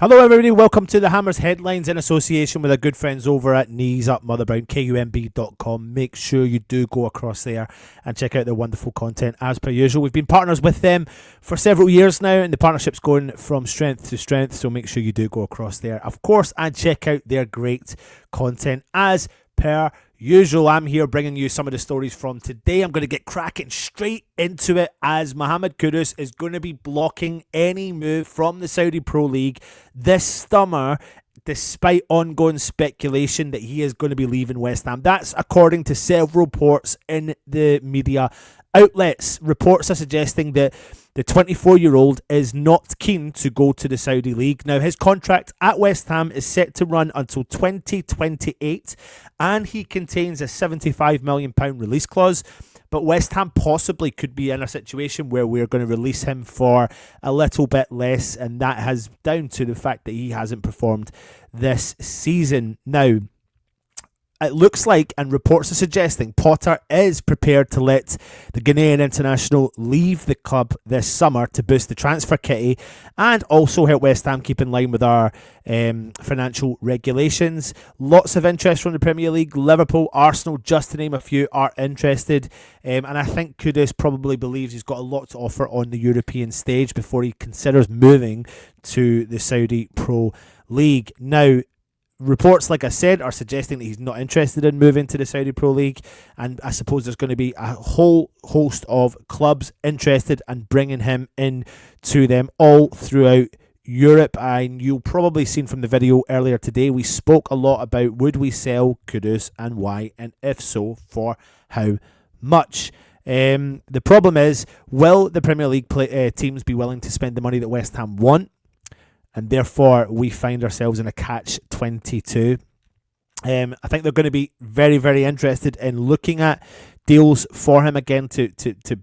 Hello everybody, welcome to the Hammers Headlines in association with our good friends over at Knees Up Motherbound, KUMB.com. Make sure you do go across there and check out their wonderful content as per usual. We've been partners with them for several years now and the partnership's going from strength to strength, so make sure you do go across there, of course, and check out their great content as per usual. I'm here bringing you some of the stories from today. I'm going to get cracking straight into it as Mohamed Kudus is going to be blocking any move from the Saudi Pro League this summer, despite ongoing speculation that he is going to be leaving West Ham. That's according to several reports in the media outlets. Reports are suggesting that the 24-year-old is not keen to go to the Saudi League. Now, his contract at West Ham is set to run until 2028, and he contains a £75 million release clause. But West Ham possibly could be in a situation where we're going to release him for a little bit less, and that has down to the fact that he hasn't performed this season. Now, it looks like, and reports are suggesting, Potter is prepared to let the Ghanaian international leave the club this summer to boost the transfer kitty and also help West Ham keep in line with our financial regulations. Lots of interest from the Premier League. Liverpool, Arsenal, just to name a few, are interested. And I think Kudus probably believes he's got a lot to offer on the European stage before he considers moving to the Saudi Pro League. Now, reports, like I said, are suggesting that he's not interested in moving to the Saudi Pro League, and I suppose there's going to be a whole host of clubs interested in bringing him in to them all throughout Europe. And you'll probably seen from the video earlier today, we spoke a lot about would we sell Kudus and why, and if so, for how much. The problem is, will the Premier League teams be willing to spend the money that West Ham want? And therefore, we find ourselves in a catch-22. I think they're going to be very, very interested in looking at deals for him again to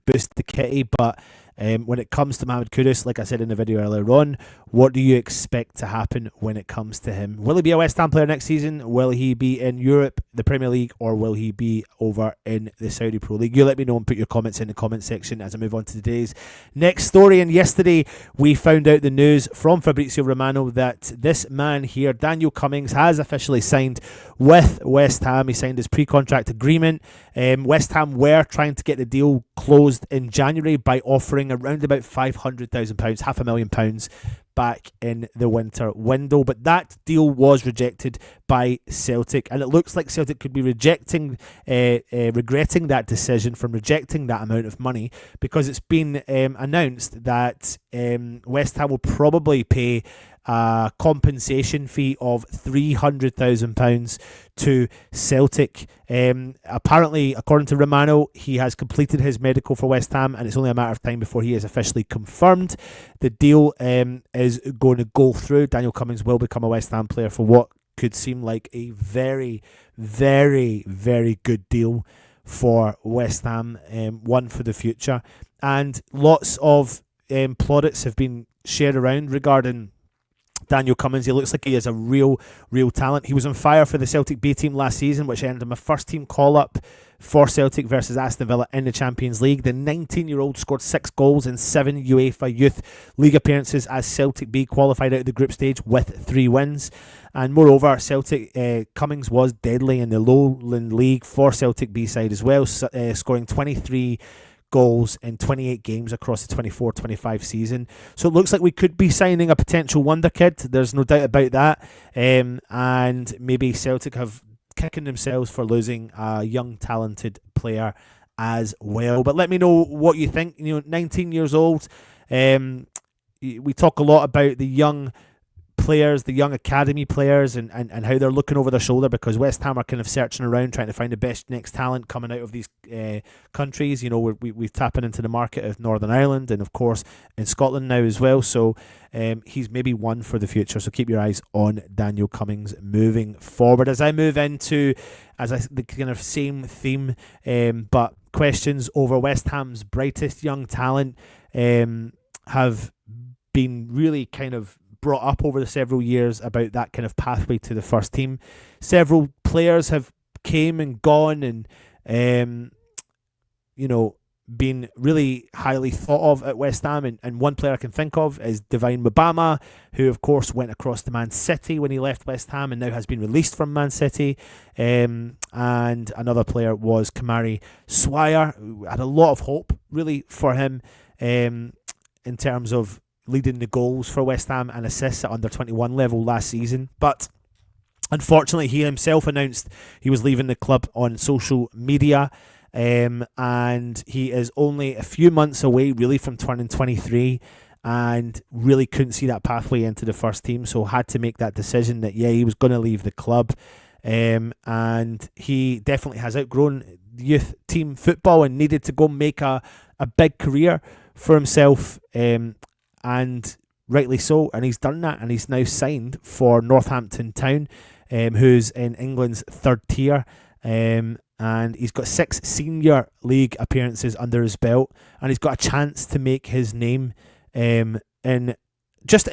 boost the kitty. But when it comes to Mohamed Kudus, like I said in the video earlier on, what do you expect to happen when it comes to him? Will he be a West Ham player next season? Will he be in Europe, the Premier League, or will he be over in the Saudi Pro League? You let me know and put your comments in the comment section as I move on to today's next story. And yesterday, we found out the news from Fabrizio Romano that this man here, Daniel Cummings, has officially signed with West Ham. He signed his pre-contract agreement. West Ham were trying to get the deal closed in January by offering around about £500,000, £500,000 back in the winter window, but that deal was rejected by Celtic, and it looks like Celtic could be regretting that decision from rejecting that amount of money, because it's been announced that West Ham will probably pay a compensation fee of £300,000 to Celtic. Apparently, according to Romano, he has completed his medical for West Ham, and it's only a matter of time before he is officially confirmed. The deal is going to go through. Daniel Cummings will become a West Ham player for what could seem like a very, very, very good deal for West Ham, one for the future. And lots of plaudits have been shared around regarding Daniel Cummings. He looks like he is a real talent. He was on fire for the Celtic B team last season, which earned him a first team call-up for Celtic versus Aston Villa in the Champions League. The 19-year-old scored 6 goals in 7 UEFA Youth League appearances as Celtic B qualified out of the group stage with 3 wins. And moreover, Celtic Cummings was deadly in the Lowland League for Celtic B side as well, scoring 23 goals in 28 games across the 24-25 season. So it looks like we could be signing a potential wonder kid. There's no doubt about that. And maybe Celtic have kicking themselves for losing a young, talented player as well. But let me know what you think. 19 years old. We talk a lot about the young players, the young academy players, and how they're looking over their shoulder, because West Ham are kind of searching around trying to find the best next talent coming out of these countries. We're tapping into the market of Northern Ireland and of course in Scotland now as well. So he's maybe one for the future. So keep your eyes on Daniel Cummings moving forward. As I move into the kind of same theme, but questions over West Ham's brightest young talent have been really kind of brought up over the several years about that kind of pathway to the first team. Several players have came and gone, and been really highly thought of at West Ham, and one player I can think of is Divine Mubama, who of course went across to Man City when he left West Ham and now has been released from Man City. And another player was Kamari Swire, who had a lot of hope really for him in terms of leading the goals for West Ham and assists at under 21 level last season. But unfortunately, he himself announced he was leaving the club on social media. And he is only a few months away really from turning 23 and really couldn't see that pathway into the first team, so had to make that decision that he was going to leave the club. And he definitely has outgrown youth team football and needed to go make a big career for himself, and rightly so, and he's done that, and he's now signed for Northampton Town, who's in England's third tier. And he's got 6 senior league appearances under his belt, and he's got a chance to make his name in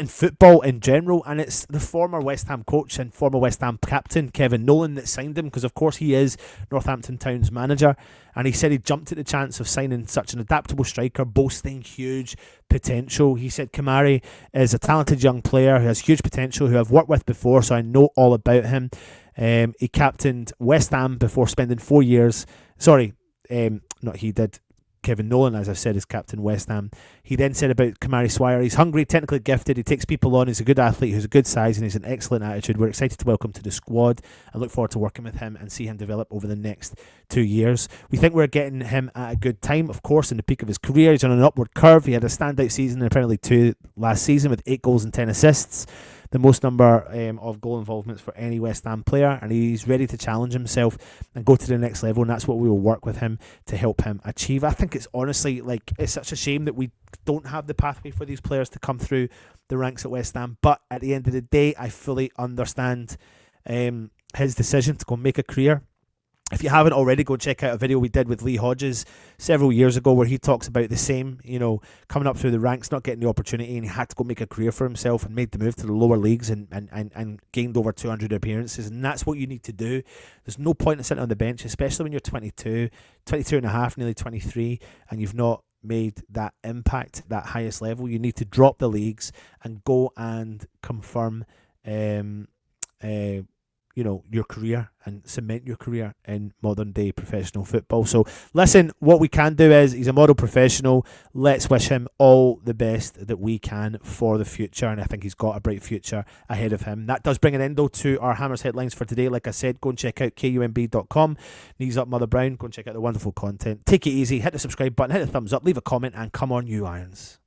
football in general. And it's the former West Ham coach and former West Ham captain Kevin Nolan that signed him, because of course he is Northampton Town's manager, and he said he jumped at the chance of signing such an adaptable striker boasting huge potential. He said Kamari is a talented young player who has huge potential, who I've worked with before, so I know all about him. He captained West Ham before spending 4 years. Not he did. Kevin Nolan, as I've said, is captain West Ham. He then said about Kamari Swire, he's hungry, technically gifted, he takes people on, he's a good athlete, who's a good size, and he's an excellent attitude. We're excited to welcome to the squad and look forward to working with him and see him develop over the next 2 years. We think we're getting him at a good time, of course, in the peak of his career. He's on an upward curve. He had a standout season in Premier League 2 last season with 8 goals and 10 assists. The most number of goal involvements for any West Ham player, and he's ready to challenge himself and go to the next level, and that's what we will work with him to help him achieve. I think it's honestly, it's such a shame that we don't have the pathway for these players to come through the ranks at West Ham, but at the end of the day, I fully understand his decision to go make a career. If you haven't already, go check out a video we did with Lee Hodges several years ago where he talks about the same, coming up through the ranks, not getting the opportunity, and he had to go make a career for himself and made the move to the lower leagues and gained over 200 appearances. And that's what you need to do. There's no point in sitting on the bench, especially when you're 22 and a half, nearly 23, and you've not made that impact, that highest level. You need to drop the leagues and go and confirm your career and cement your career in modern day professional football. So listen, what we can do is, he's a model professional. Let's wish him all the best that we can for the future, and I think he's got a bright future ahead of him. That does bring an end though to our Hammers headlines for today. Like I said, go and check out kumb.com. Knees up Mother Brown. Go and check out the wonderful content. Take it easy, hit the subscribe button, hit the thumbs up, leave a comment, and come on you Irons.